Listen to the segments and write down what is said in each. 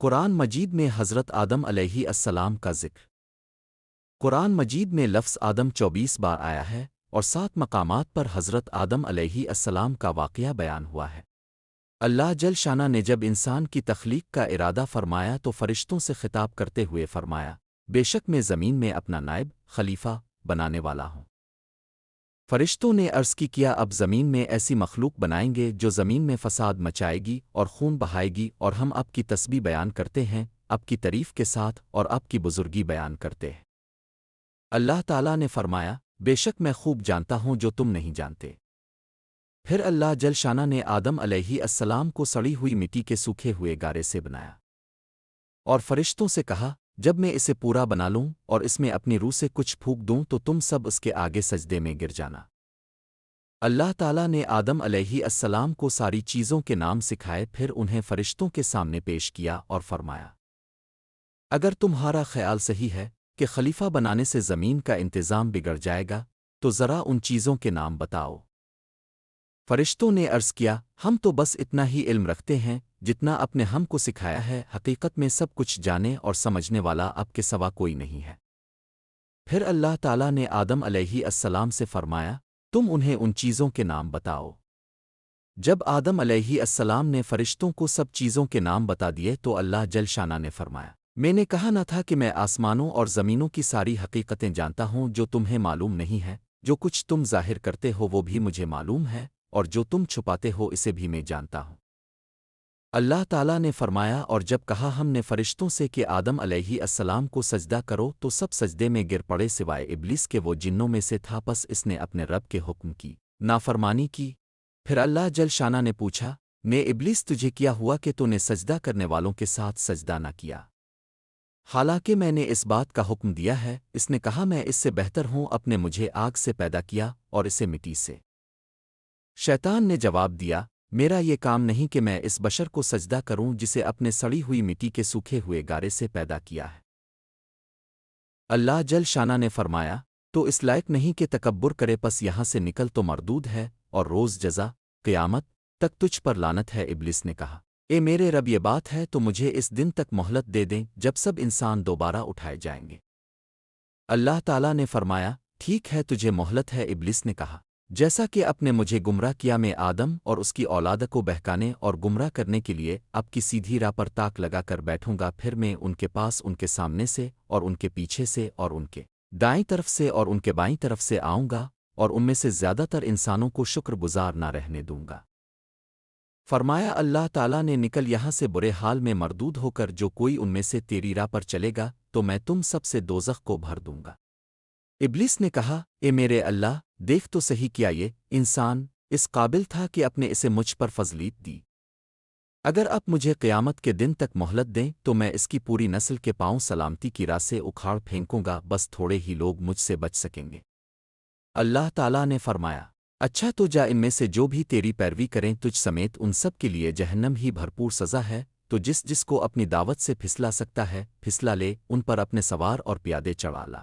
قرآن مجید میں حضرت آدم علیہ السلام کا ذکر۔ قرآن مجید میں لفظ آدم 24 بار آیا ہے اور 7 مقامات پر حضرت آدم علیہ السلام کا واقعہ بیان ہوا ہے۔ اللہ جل شانہ نے جب انسان کی تخلیق کا ارادہ فرمایا تو فرشتوں سے خطاب کرتے ہوئے فرمایا، بے شک میں زمین میں اپنا نائب خلیفہ بنانے والا ہوں۔ فرشتوں نے عرض کیا اب زمین میں ایسی مخلوق بنائیں گے جو زمین میں فساد مچائے گی اور خون بہائے گی، اور ہم اب کی تسبیح بیان کرتے ہیں اب کی تعریف کے ساتھ اور اب کی بزرگی بیان کرتے ہیں۔ اللہ تعالیٰ نے فرمایا، بے شک میں خوب جانتا ہوں جو تم نہیں جانتے۔ پھر اللہ جل شانہ نے آدم علیہ السلام کو سڑی ہوئی مٹی کے سوکھے ہوئے گارے سے بنایا اور فرشتوں سے کہا، جب میں اسے پورا بنا لوں اور اس میں اپنی روح سے کچھ پھونک دوں تو تم سب اس کے آگے سجدے میں گر جانا۔ اللہ تعالیٰ نے آدم علیہ السلام کو ساری چیزوں کے نام سکھائے، پھر انہیں فرشتوں کے سامنے پیش کیا اور فرمایا، اگر تمہارا خیال صحیح ہے کہ خلیفہ بنانے سے زمین کا انتظام بگڑ جائے گا تو ذرا ان چیزوں کے نام بتاؤ۔ فرشتوں نے عرض کیا، ہم تو بس اتنا ہی علم رکھتے ہیں جتنا اپنے ہم کو سکھایا ہے، حقیقت میں سب کچھ جانے اور سمجھنے والا اب کے سوا کوئی نہیں ہے۔ پھر اللہ تعالیٰ نے آدم علیہ السلام سے فرمایا، تم انہیں ان چیزوں کے نام بتاؤ۔ جب آدم علیہ السلام نے فرشتوں کو سب چیزوں کے نام بتا دیے تو اللہ جل شانہ نے فرمایا، میں نے کہا نہ تھا کہ میں آسمانوں اور زمینوں کی ساری حقیقتیں جانتا ہوں جو تمہیں معلوم نہیں ہے، جو کچھ تم ظاہر کرتے ہو وہ بھی مجھے معلوم ہے اور جو تم چھپاتے ہو اسے بھی میں جانتا ہوں۔ اللہ تعالیٰ نے فرمایا، اور جب کہا ہم نے فرشتوں سے کہ آدم علیہ السلام کو سجدہ کرو تو سب سجدے میں گر پڑے سوائے ابلیس کے، وہ جنوں میں سے تھا، پس اس نے اپنے رب کے حکم کی نافرمانی کی۔ پھر اللہ جل شانہ نے پوچھا، نے ابلیس تجھے کیا ہوا کہ تو نے سجدہ کرنے والوں کے ساتھ سجدہ نہ کیا، حالانکہ میں نے اس بات کا حکم دیا ہے؟ اس نے کہا، میں اس سے بہتر ہوں، اپنے مجھے آگ سے پیدا کیا اور اسے مٹی سے۔ شیطان نے جواب دیا، میرا یہ کام نہیں کہ میں اس بشر کو سجدہ کروں جسے اپنے سڑی ہوئی مٹی کے سوکھے ہوئے گارے سے پیدا کیا ہے۔ اللہ جل شانہ نے فرمایا، تو اس لائق نہیں کہ تکبر کرے، پس یہاں سے نکل تو مردود ہے اور روز جزا قیامت تک تجھ پر لعنت ہے۔ ابلیس نے کہا، اے میرے رب، یہ بات ہے تو مجھے اس دن تک مہلت دے دیں جب سب انسان دوبارہ اٹھائے جائیں گے۔ اللہ تعالیٰ نے فرمایا، ٹھیک ہے تجھے مہلت ہے۔ ابلیس نے کہا، جیسا کہ اپنے مجھے گمراہ کیا، میں آدم اور اس کی اولاد کو بہکانے اور گمراہ کرنے کے لیے اب کی سیدھی راہ پر تاک لگا کر بیٹھوں گا، پھر میں ان کے پاس ان کے سامنے سے اور ان کے پیچھے سے اور ان کے دائیں طرف سے اور ان کے بائیں طرف سے آؤں گا، اور ان میں سے زیادہ تر انسانوں کو شکر گزار نہ رہنے دوں گا۔ فرمایا اللہ تعالیٰ نے، نکل یہاں سے برے حال میں مردود ہو کر، جو کوئی ان میں سے تیری راہ پر چلے گا تو میں تم سب سے دوزخ کو بھر دوں گا۔ ابلیس نے کہا، اے میرے اللہ، دیکھ تو صحیح، کیا یہ انسان اس قابل تھا کہ اپنے اسے مجھ پر فضلیت دی؟ اگر اب مجھے قیامت کے دن تک مہلت دیں تو میں اس کی پوری نسل کے پاؤں سلامتی کی راہ سے اکھاڑ پھینکوں گا، بس تھوڑے ہی لوگ مجھ سے بچ سکیں گے۔ اللہ تعالیٰ نے فرمایا، اچھا تو جا، ان میں سے جو بھی تیری پیروی کریں تجھ سمیت ان سب کے لیے جہنم ہی بھرپور سزا ہے، تو جس جس کو اپنی دعوت سے پھسلا سکتا ہے پھسلا لے، ان پر اپنے سوار اور پیادے چڑھا لا،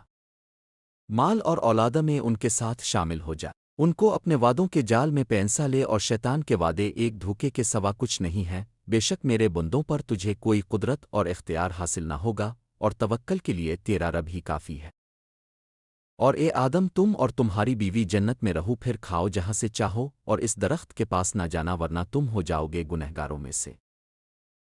مال اور اولادہ میں ان کے ساتھ شامل ہو جا، ان کو اپنے وعدوں کے جال میں پینسا لے، اور شیطان کے وعدے ایک دھوکے کے سوا کچھ نہیں ہے۔ بے شک میرے بندوں پر تجھے کوئی قدرت اور اختیار حاصل نہ ہوگا، اور توکل کے لیے تیرا رب ہی کافی ہے۔ اور اے آدم، تم اور تمہاری بیوی جنت میں رہو، پھر کھاؤ جہاں سے چاہو، اور اس درخت کے پاس نہ جانا ورنہ تم ہو جاؤ گے گنہگاروں میں سے۔